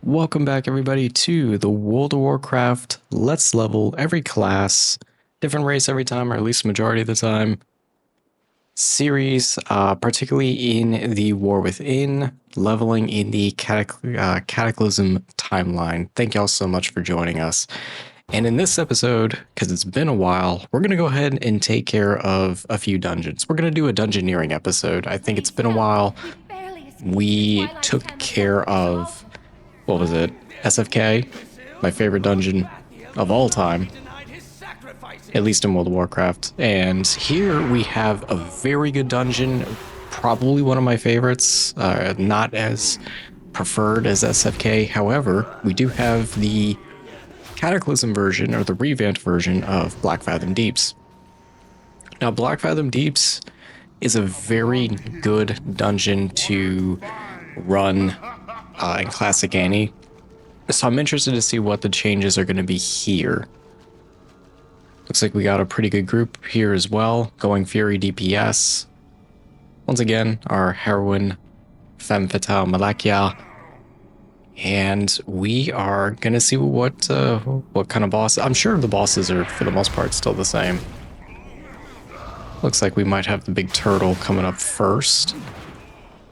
Welcome back, everybody, to the World of Warcraft Let's Level every class, different race every time, or at least majority of the time, series, particularly in the War Within, leveling in the Cataclysm timeline. Thank y'all so much for joining us. And in this episode, because it's been a while, we're going to go ahead and take care of a few dungeons. We're going to do a dungeoneering episode. I think it's been a while. We took care of... what was it? SFK, my favorite dungeon of all time, at least in World of Warcraft. And here we have a very good dungeon, probably one of my favorites, not as preferred as SFK. However, we do have the Cataclysm version, or the revamped version of Blackfathom Deeps. Now, Blackfathom Deeps is a very good dungeon to run in Classic Annie. So I'm interested to see what the changes are going to be here. Looks like we got a pretty good group here as well, going Fury DPS. Once again, our heroine, Femme Fatale Malakyal. And we are going to see what kind of boss... I'm sure the bosses are, for the most part, still the same. Looks like we might have the big turtle coming up first.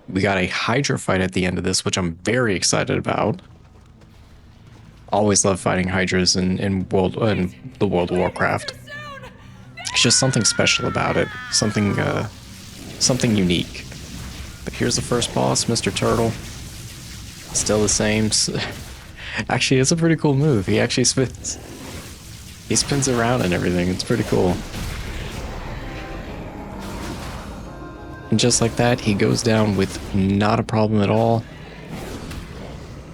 We got a Hydra fight at the end of this, which I'm very excited about. Always love fighting Hydras in the World of Warcraft. It's just something special about it. Something unique. But here's the first boss, Mr. Turtle. Still the same. Actually, it's a pretty cool move. He actually spins. He spins around and everything. It's pretty cool. And just like that, he goes down with not a problem at all.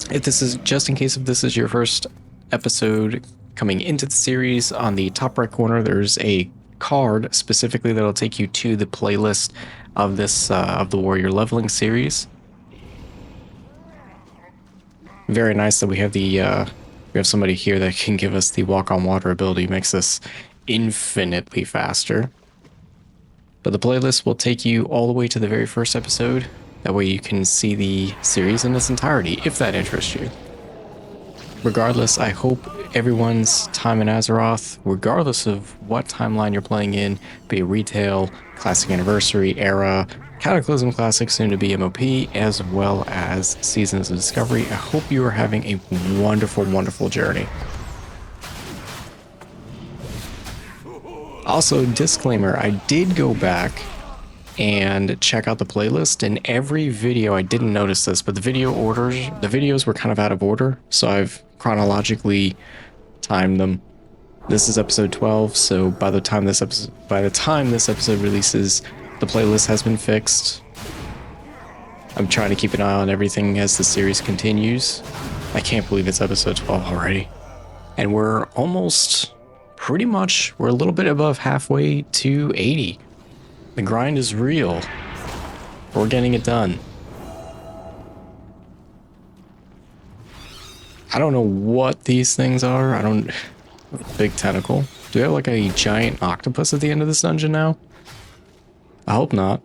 If this is, just in case if this is your first episode coming into the series, on the top right corner, there's a card specifically that'll take you to the playlist of this, of the Warrior Leveling series. Very nice that we have the, we have somebody here that can give us the walk on water ability, makes us infinitely faster. But the playlist will take you all the way to the very first episode. That way you can see the series in its entirety, if that interests you. Regardless, I hope everyone's time in Azeroth, regardless of what timeline you're playing in, be it retail, Classic Anniversary, Era, Cataclysm Classic, soon to be MOP, as well as Seasons of Discovery, I hope you are having a wonderful, wonderful journey. Also, disclaimer, I did go back and check out the playlist, and every video, I didn't notice this, but the videos were kind of out of order, so I've chronologically timed them. This is episode 12, so by the time this episode releases, the playlist has been fixed. I'm trying to keep an eye on everything as the series continues. I can't believe it's episode 12 already. And we're almost... pretty much, we're a little bit above halfway to 80. The grind is real. We're getting it done. I don't know what these things are. I don't... Big tentacle. Do we have like a giant octopus at the end of this dungeon now? I hope not.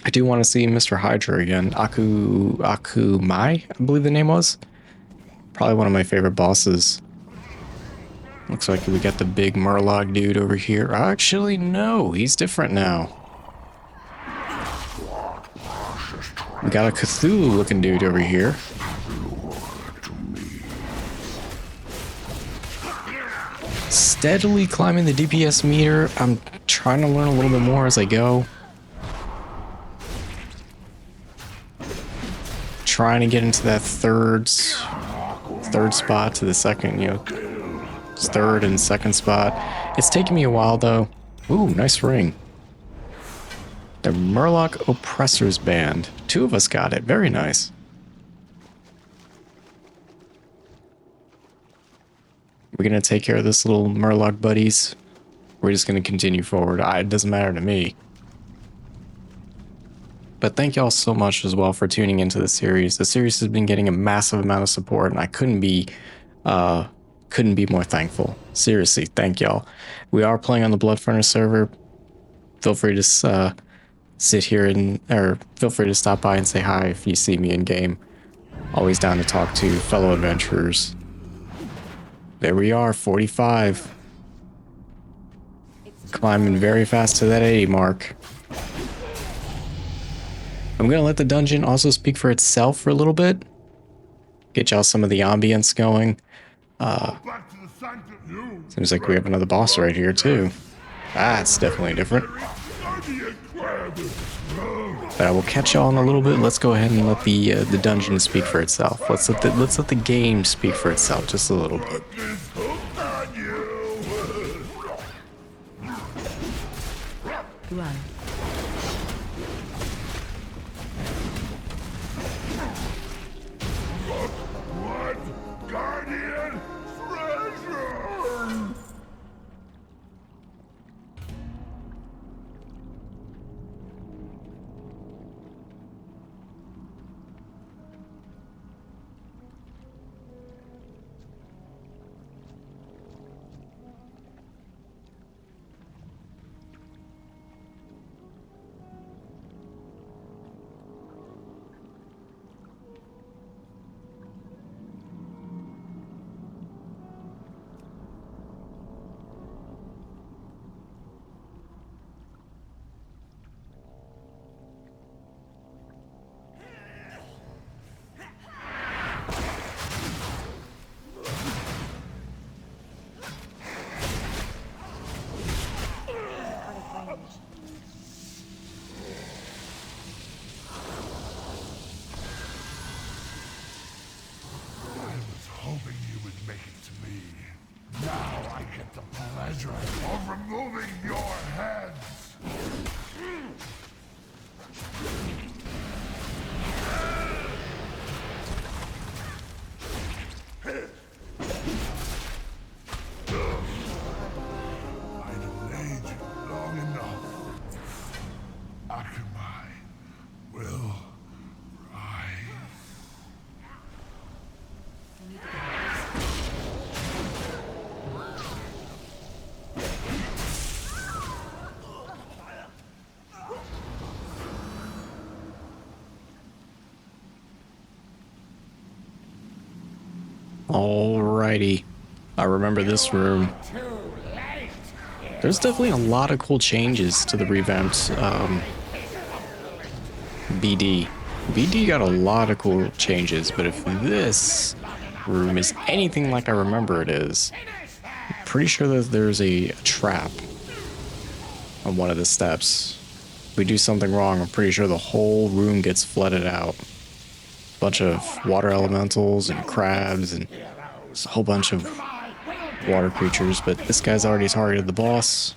I do want to see Mr. Hydra again. Akumai, I believe the name was. Probably one of my favorite bosses. Looks like we got the big Murloc dude over here. Actually, no, he's different now. We got a Cthulhu-looking dude over here. Steadily climbing the DPS meter. I'm trying to learn a little bit more as I go. Trying to get into that third spot to the second, third and second spot. It's taking me a while though. Ooh, nice ring. The Murloc Oppressors Band. 2 of us got it. Very nice. We're gonna take care of this little Murloc buddies. We're just gonna continue forward. It doesn't matter to me. But thank y'all so much as well for tuning into the series. The series has been getting a massive amount of support, and I couldn't be more thankful. Seriously, thank y'all. We are playing on the Blood Furnace server. Feel free to sit here or feel free to stop by and say hi if you see me in game. Always down to talk to fellow adventurers. There we are, 45. Climbing very fast to that 80 mark. I'm gonna let the dungeon also speak for itself for a little bit. Get y'all some of the ambience going. Seems like we have another boss right here too. That's definitely different. But I will catch y'all in a little bit. Let's go ahead and let the dungeon speak for itself. Let's let the game speak for itself just a little bit. Run. What Guardian treasure? Hoping you would make it to me. Now I get the pleasure of removing your heads. I delayed you long enough. Akamai will rise. Alrighty. I remember this room. There's definitely a lot of cool changes to the revamped BD. BD got a lot of cool changes, but if this room is anything like I remember it is, I'm pretty sure that there's a trap on one of the steps. If we do something wrong, I'm pretty sure the whole room gets flooded out. Bunch of water elementals and crabs and a whole bunch of water creatures, but this guy's already targeted the boss.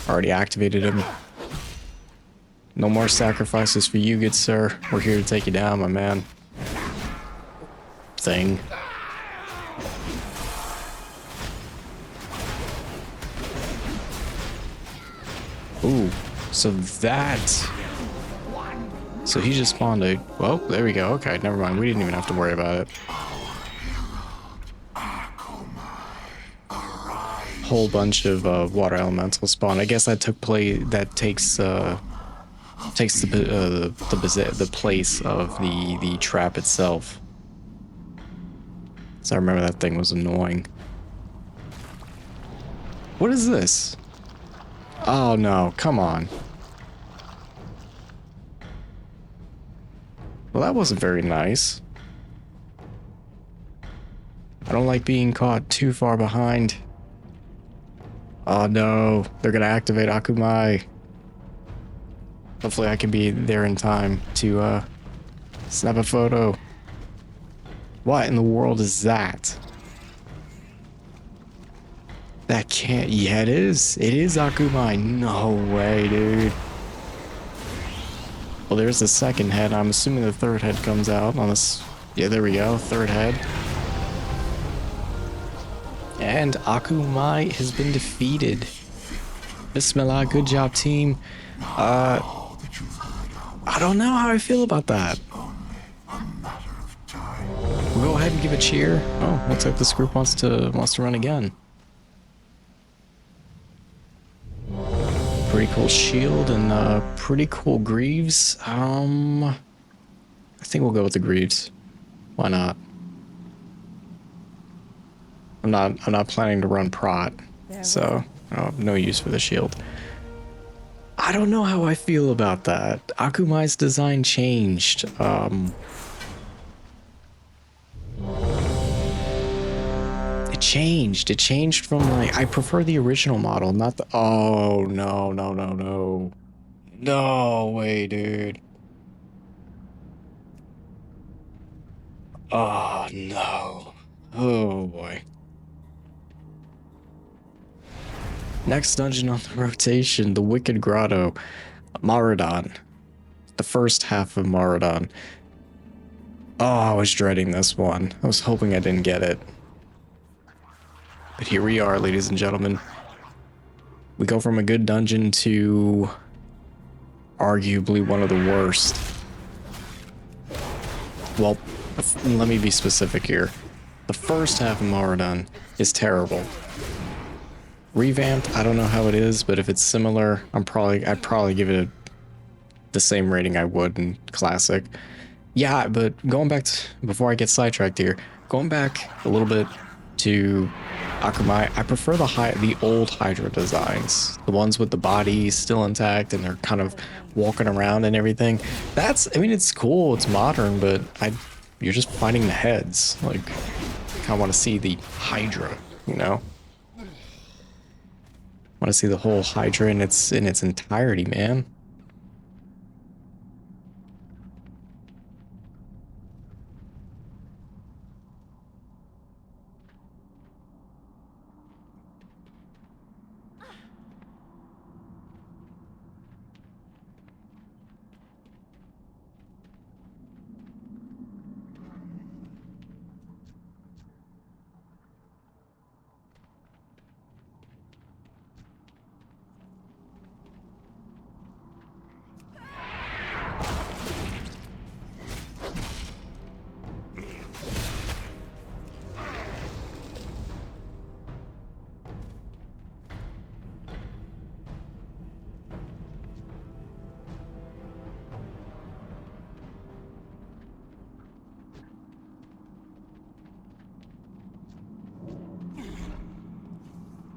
Already activated him. No more sacrifices for you, good sir. We're here to take you down, my man. Thing. Ooh, so that... So he just spawned a... Well, there we go. Okay, never mind. We didn't even have to worry about it. Whole bunch of water elementals spawn. I guess that took place. That takes the place of the trap itself. So I remember that thing was annoying. What is this? Oh no! Come on. Well, that wasn't very nice. I don't like being caught too far behind. Oh no, they're gonna activate Akamai. Hopefully I can be there in time to snap a photo. What in the world is that? That can't... Yeah, it is. It is Akamai. No way, dude. Well, there's the second head. I'm assuming the third head comes out on this. Yeah, there we go. Third head. And Akamai has been defeated. Bismillah, good job, team. I don't know how I feel about that. We'll go ahead and give a cheer. Oh, looks like this group wants to run again. Pretty cool shield and pretty cool greaves. I think we'll go with the greaves. Why not? I'm not planning to run prot, so no use for the shield. I don't know how I feel about that. Akumai's design changed. It changed. It changed from like, I prefer the original model, not the, oh no, no, no, no. No way, dude. Oh no. Oh boy. Next dungeon on the rotation, the Wicked Grotto, Maraudon. The first half of Maraudon. Oh, I was dreading this one. I was hoping I didn't get it. But here we are, ladies and gentlemen. We go from a good dungeon to arguably one of the worst. Well, let me be specific here. The first half of Maraudon is terrible. Revamped, I don't know how it is, but if it's similar, I'd probably give it the same rating I would in Classic. Yeah, but going back to, before I get sidetracked here, going back a little bit to Akumai, I prefer the old Hydra designs, the ones with the bodies still intact and they're kind of walking around and everything. I mean, it's cool, it's modern, but you're just fighting the heads. Like, I kind of want to see the Hydra, you know? Want to see the whole Hydra in its entirety, man.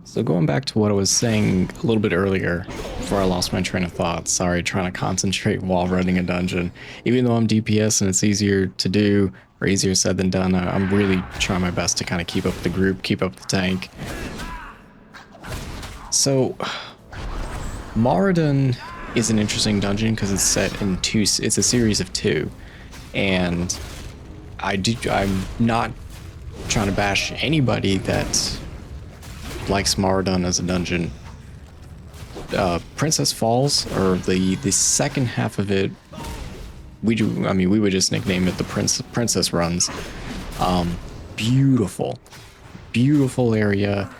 So going back to what I was saying a little bit earlier, before I lost my train of thought, sorry, trying to concentrate while running a dungeon. Even though I'm DPS and it's easier to do, or easier said than done, I'm really trying my best to kind of keep up the group, keep up the tank. So, Maraudon is an interesting dungeon because it's set in it's a series of 2. And I'm not trying to bash anybody that likes Maraudon as a dungeon. Princess Falls, or the second half of it, we would just nickname it the Princess Runs. Beautiful area,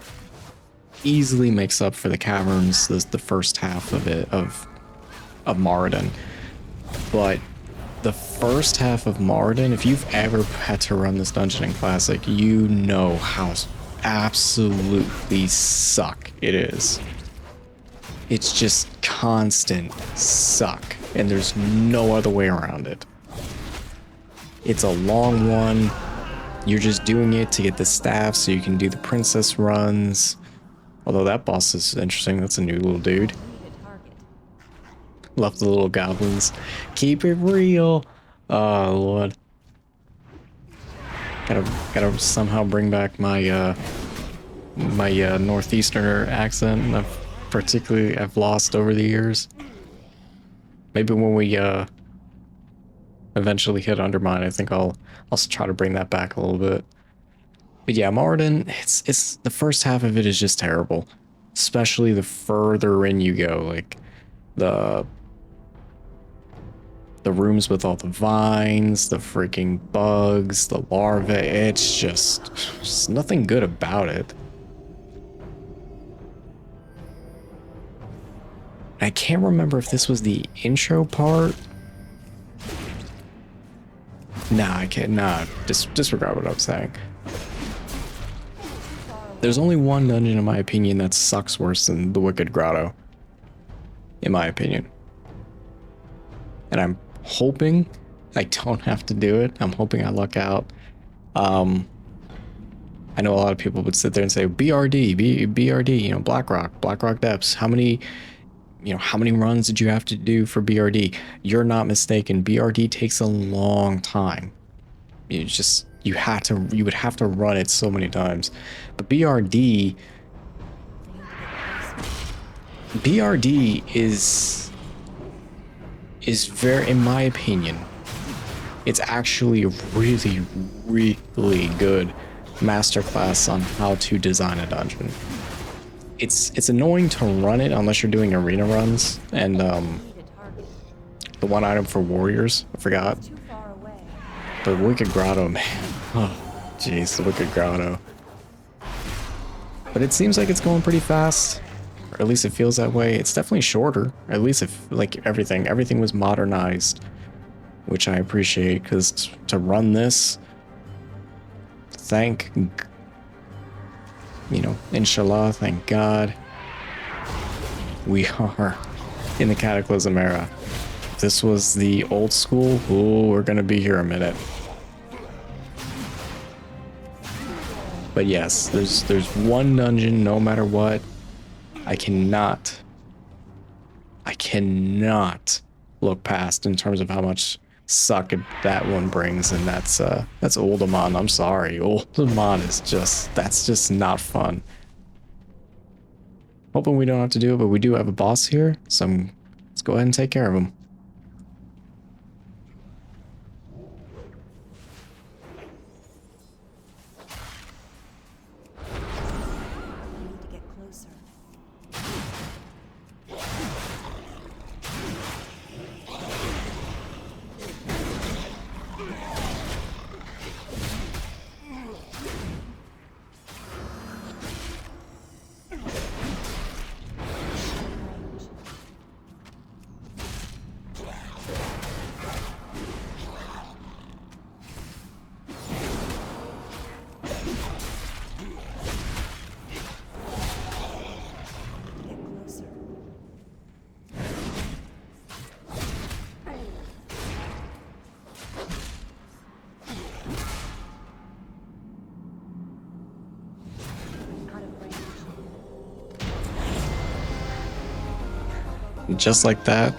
easily makes up for the caverns, the first half of it, of Maraudon. But the first half of Maraudon, if you've ever had to run this dungeon in Classic, you know how absolutely suck it is. It's just constant suck, and there's no other way around it. It's a long one. You're just doing it to get the staff so you can do the princess runs. Although that boss is interesting. That's a new little dude. Love the little goblins. Keep it real. Oh Lord. Gotta somehow bring back my northeasterner accent. I've lost over the years. Maybe when we eventually hit Undermine, I think I'll try to bring that back a little bit. But yeah, Maraudon, it's the first half of it is just terrible, especially the further in you go. Like the rooms with all the vines, the freaking bugs, the larvae. It's just nothing good about it. I can't remember if this was the intro part. Nah, I can't. Nah, disregard what I'm saying. There's only one dungeon, in my opinion, that sucks worse than the Wicked Grotto. In my opinion. And I'm hoping I don't have to do it. I'm hoping I luck out. I know a lot of people would sit there and say BRD, BRD, you know, Blackrock Depths. How many runs did you have to do for BRD? You're not mistaken. BRD takes a long time. You would have to run it so many times. But BRD is very, in my opinion, it's actually a really, really good masterclass on how to design a dungeon. It's annoying to run it unless you're doing arena runs, and the one item for warriors, I forgot. The Wicked Grotto, man. Oh, jeez, the Wicked Grotto. But it seems like it's going pretty fast, or at least it feels that way. It's definitely shorter. At least if like everything was modernized, which I appreciate, because to run this, inshallah, thank God, we are in the Cataclysm era. If this was the old school, oh, we're gonna be here a minute. But yes, there's one dungeon, no matter what, I cannot look past in terms of how much suck that one brings, and that's Uldaman. I'm sorry, Uldaman that's just not fun. Hoping we don't have to do it, but we do have a boss here, so let's go ahead and take care of him. Just like that,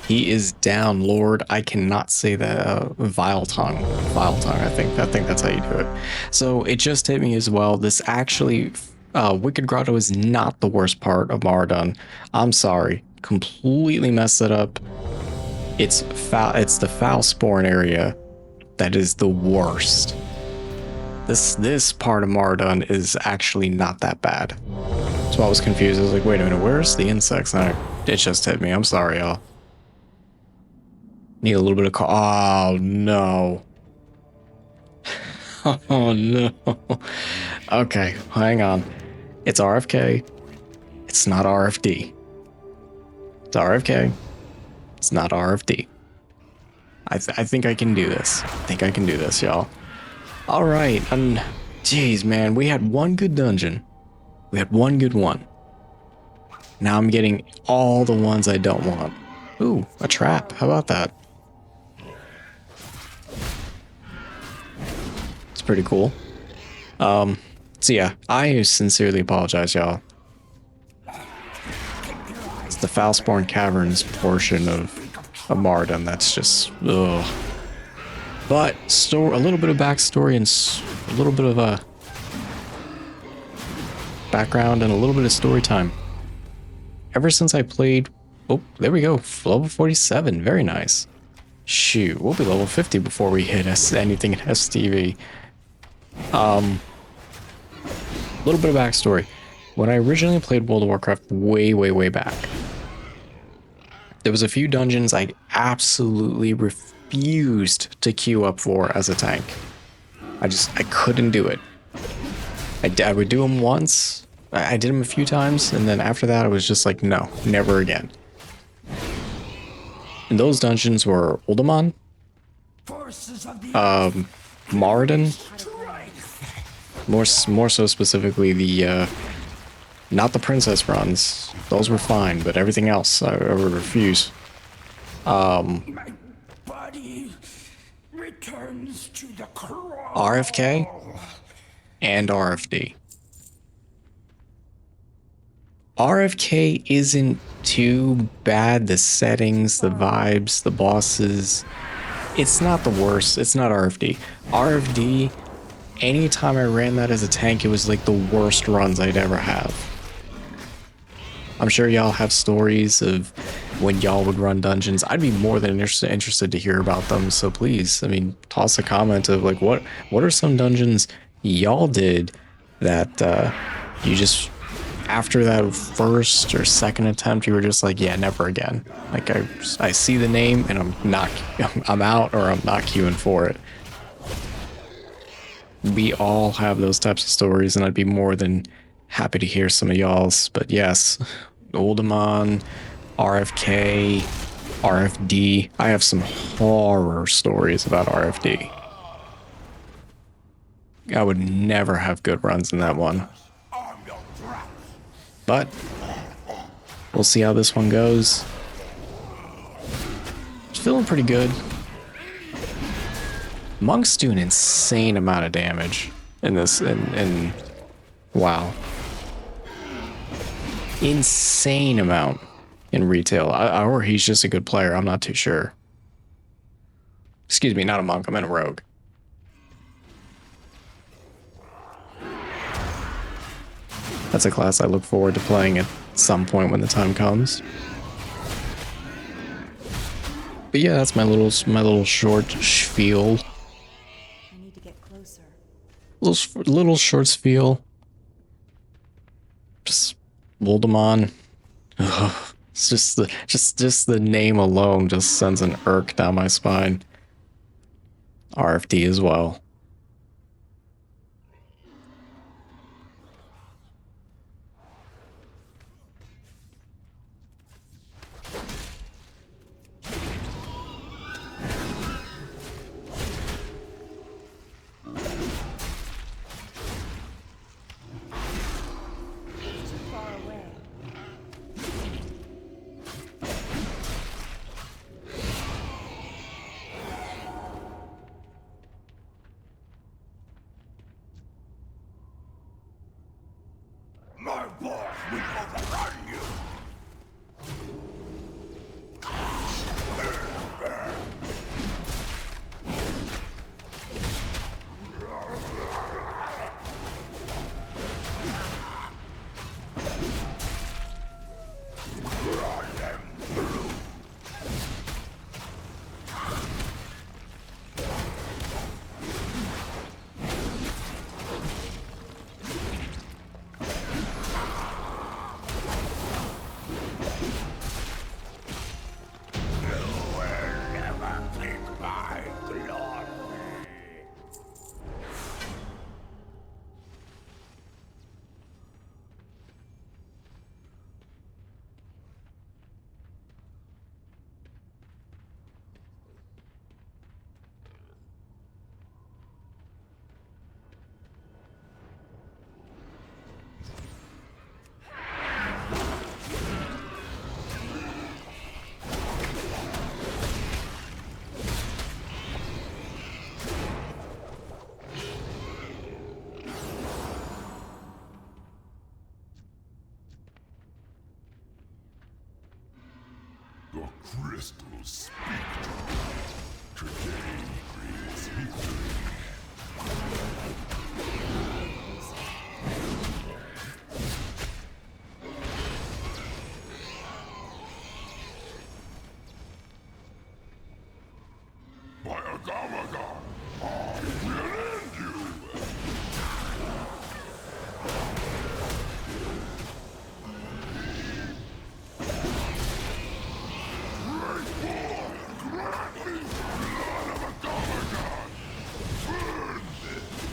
he is down, Lord. I cannot say that. Vile tongue. I think that's how you do it. So it just hit me as well. This actually, Wicked Grotto is not the worst part of Maraudon. I'm sorry, completely messed it up. It's the foul spawn area that is the worst. This part of Maraudon is actually not that bad. So I was confused. I was like, wait a minute, where's the insects? And it just hit me. I'm sorry, y'all. Need a little bit of oh no. Oh no. Okay, hang on. It's RFK. It's not RFD. It's RFK. It's not RFD. I think I can do this. I think I can do this, y'all. All right. Jeez, man, we had one good dungeon. We had one good one. Now I'm getting all the ones I don't want. Ooh, a trap. How about that? It's pretty cool. So yeah, I sincerely apologize, y'all. It's the Foulspawn Caverns portion of Maraudon that's just ugh. But a little bit of backstory and a little bit of a background and a little bit of story time. Ever since I played, oh, there we go, level 47, very nice. Shoot, we'll be level 50 before we hit anything in STV. A little bit of backstory. When I originally played World of Warcraft way back, there was a few dungeons I absolutely refused to queue up for as a tank. I couldn't do it. I would do them once. I did them a few times, and then after that, I was just like, no, never again. And those dungeons were Uldaman, Maraudon, more so specifically the not the princess runs. Those were fine, but everything else I would refuse. returns to the Kraul. RFK and RFD. RFK isn't too bad. The settings, the vibes, the bosses. It's not the worst. It's not RFD. RFD, anytime I ran that as a tank, it was like the worst runs I'd ever have. I'm sure y'all have stories of when y'all would run dungeons. I'd be more than interested to hear about them. So please, I mean, toss a comment of like, what are some dungeons y'all did that you just, after that first or second attempt, you were just like, yeah, never again. Like I see the name and I'm out, or I'm not queuing for it. We all have those types of stories, and I'd be more than happy to hear some of y'all's. But yes, Oldemon, RFK, RFD. I have some horror stories about RFD. I would never have good runs in that one. But we'll see how this one goes. It's feeling pretty good. Monks do an insane amount of damage in this, and wow. Insane amount in retail. Or he's just a good player, I'm not too sure. Excuse me, not a monk, I meant a rogue. That's a class I look forward to playing at some point when the time comes. But yeah, that's my little short spiel. I need to get closer. Little short spiel. Just Voldemon. Ugh, it's just the name alone just sends an irk down my spine. RFD as well. My boss will overrun you. The crystals speak to me. Today brings victory. By Agamaga, I will end you! Grant me the blood of Agamaga! Burn this!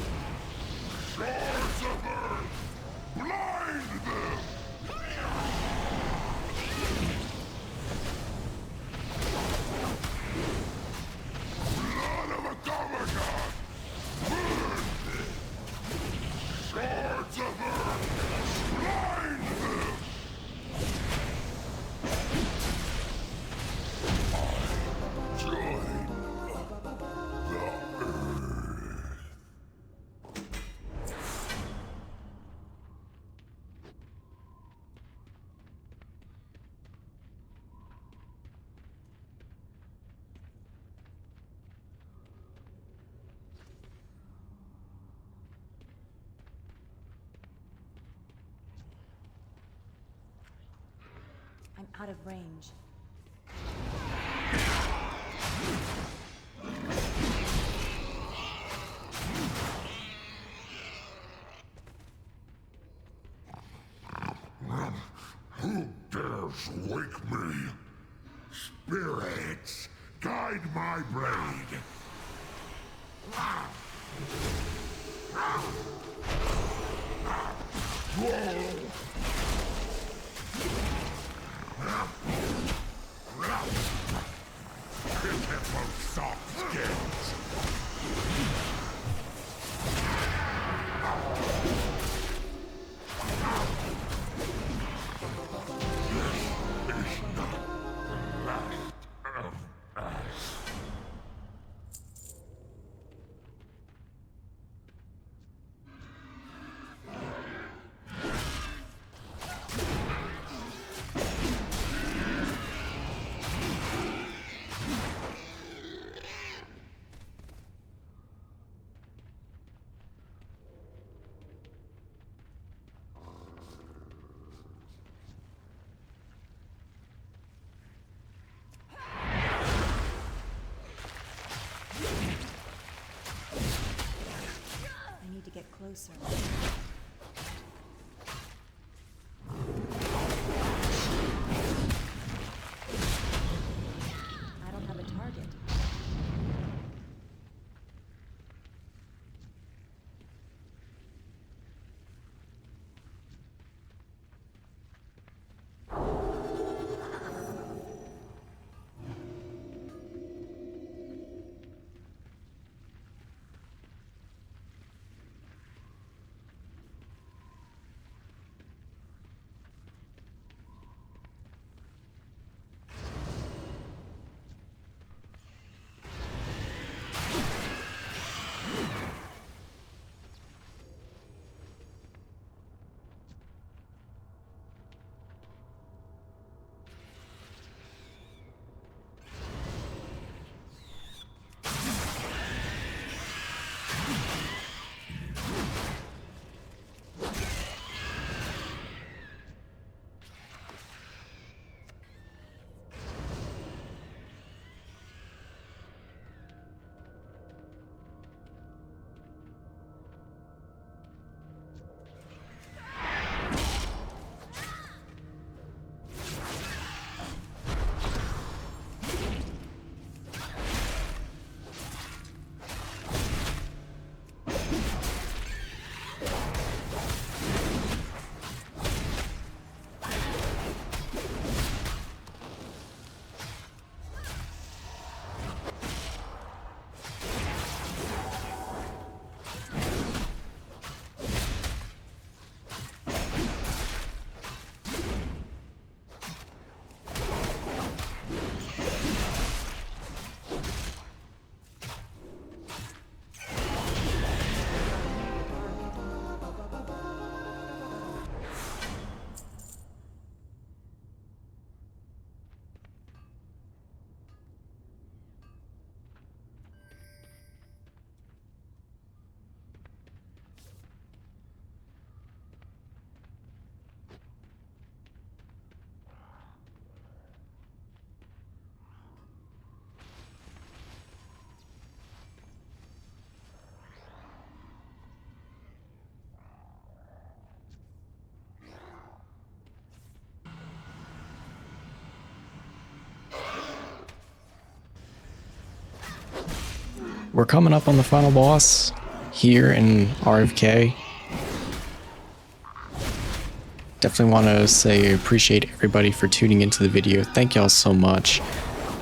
Out of range. Who dares wake me? Spirits, guide my blade. Hit both soft skins. I need to get closer. I don't have a target. We're coming up on the final boss here in RFK. Definitely want to say appreciate everybody for tuning into the video. Thank y'all so much.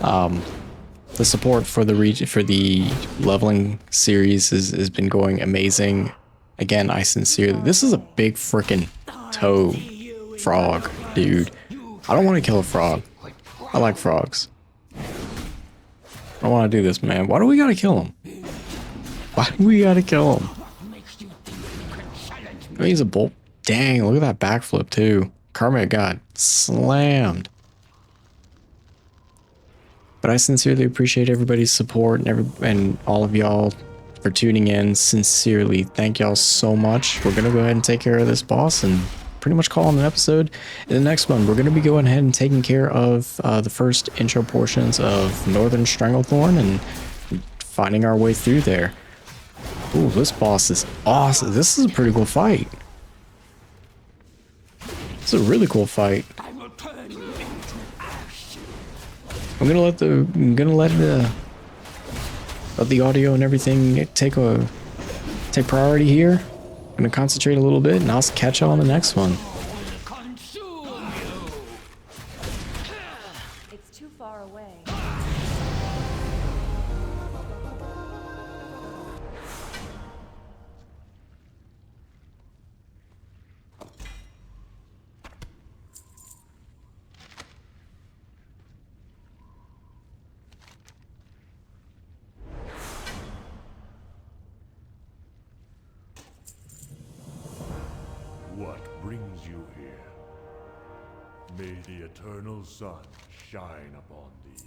The support for the leveling series has been going amazing. Again, I sincerely, this is a big freaking toad frog, dude. I don't want to kill a frog. I like frogs. I don't want to do this, man. Why do we gotta kill him? Why do we gotta kill him? Oh, he's a bolt. Dang, look at that backflip too. Karma got slammed. But I sincerely appreciate everybody's support and all of y'all for tuning in. Sincerely, thank y'all so much. We're gonna go ahead and take care of this boss and pretty much call it an episode. In the next one, we're going to be going ahead and taking care of the first intro portions of Northern Stranglethorn and finding our way through there. Ooh, this boss is awesome. This is a pretty cool fight. It's a really cool fight. I'm gonna let the audio and everything take priority here. I'm gonna concentrate a little bit, and I'll catch you on the next one. It's too far away. What brings you here? May the eternal sun shine upon thee.